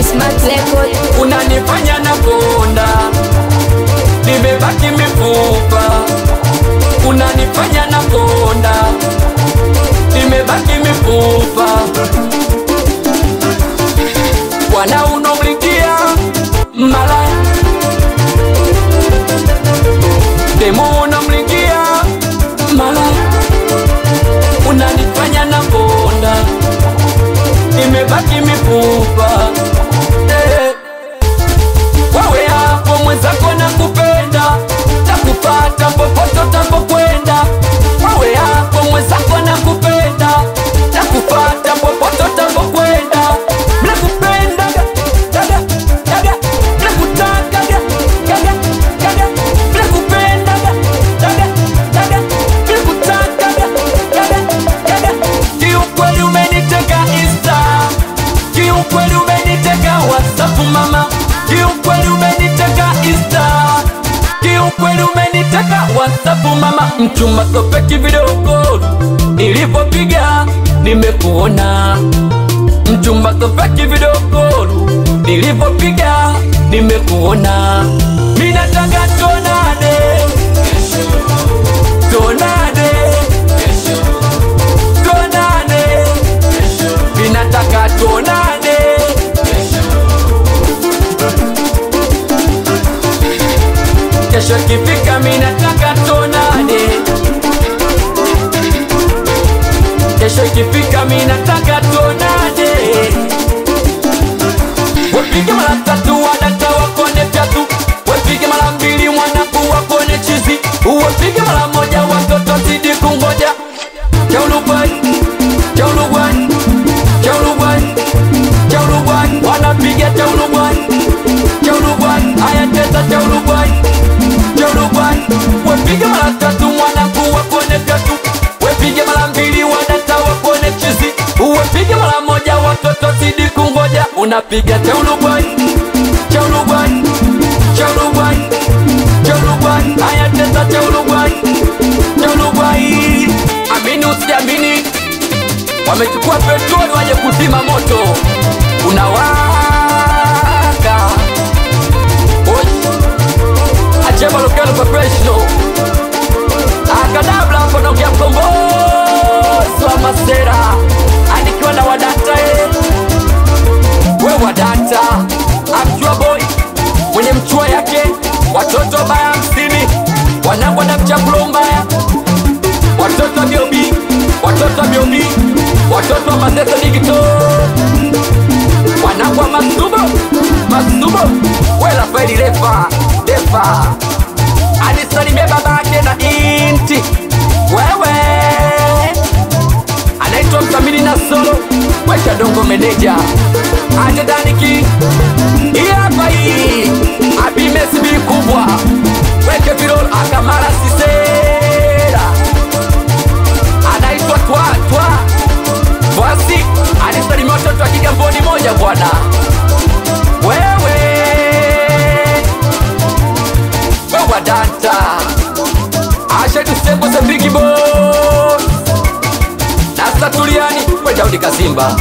Smart Record. Unanifanya na konda, nimebaki mifupa. Unanifanya na konda, nimebaki mifupa. Wana unomlikia malaya, demo unomlikia malaya. Unanifanya na konda, nimebaki mifupa. Wewe hapo mwenzako nakupenda, nakupata popote utapokwenda. Wewe hapo mwenzako nakupenda, nakupata popote utapokwenda. Nakupenda gaga gaga, nakutaka gaga gaga, nakupenda gaga gaga, nakutaka gaga gaga. Kiukweli umeniteka Insta, kiukweli umeniteka WhatsApp mama. Kiukweli umeniteka Insta, kiukweli umeniteka WhatsApp mama. Mchumba sopeki video call, nilipopiga nimekuona. Mchumba sopeki video call, nilipopiga nimekuona. Mimi nataka tuonane, tuonane, tuonane. Mimi nataka tuonane. Kesho kifika mimi nataka tuonane. Kesho kifika mimi nataka tuonane. Wapige mara tatu wadata wakone tatu, wapige mara mbili mwanangu wakone chizi, wapige mara moja watoto zidi kungoja. Chaulugwan, chaulugwan, chaulugwan, chaulugwan, wanapiga chaulugwan, chaulugwan, aya teta chaulugwan. Wepige mara tatu mwanangu wakone tatu, wepige mara mbili wadata wakone chizi, wepige mara moja watoto zidi kungoja. Unapiga chaulugwan, chaulugwan, chaulugwan, chaulugwan, aya teta chaulugwan, chaulugwan. Amini usiamini, wamechukua petroli waje kuzima moto unawaka. Achema lokalo professional, akadabla mponokia mkombozi wa masera. Anikiwa na wadata we wadata, amchua boy mwenye mchua yake. Watoto baya 50 wanangwa na mchapulo mbaya. Watoto biobi, watoto biobi, watoto mazeto digito, wanangwa masubo, masubo. Wela faili refa, refa. Anisalimie babake na inti. Wewe anaitwa Msamini na solo, weka dongo meneja Ajedaniki. Hapa hii Abimesi bi kubwa, weke virol akamara sisera. Anaitwa twa twa Vasi. Anisalimie watoto wa Kigamboni moja bwana. Wewe wadanta Asha tusembo za bigi boss Nasa Tuliani, we Daudi Kazimba.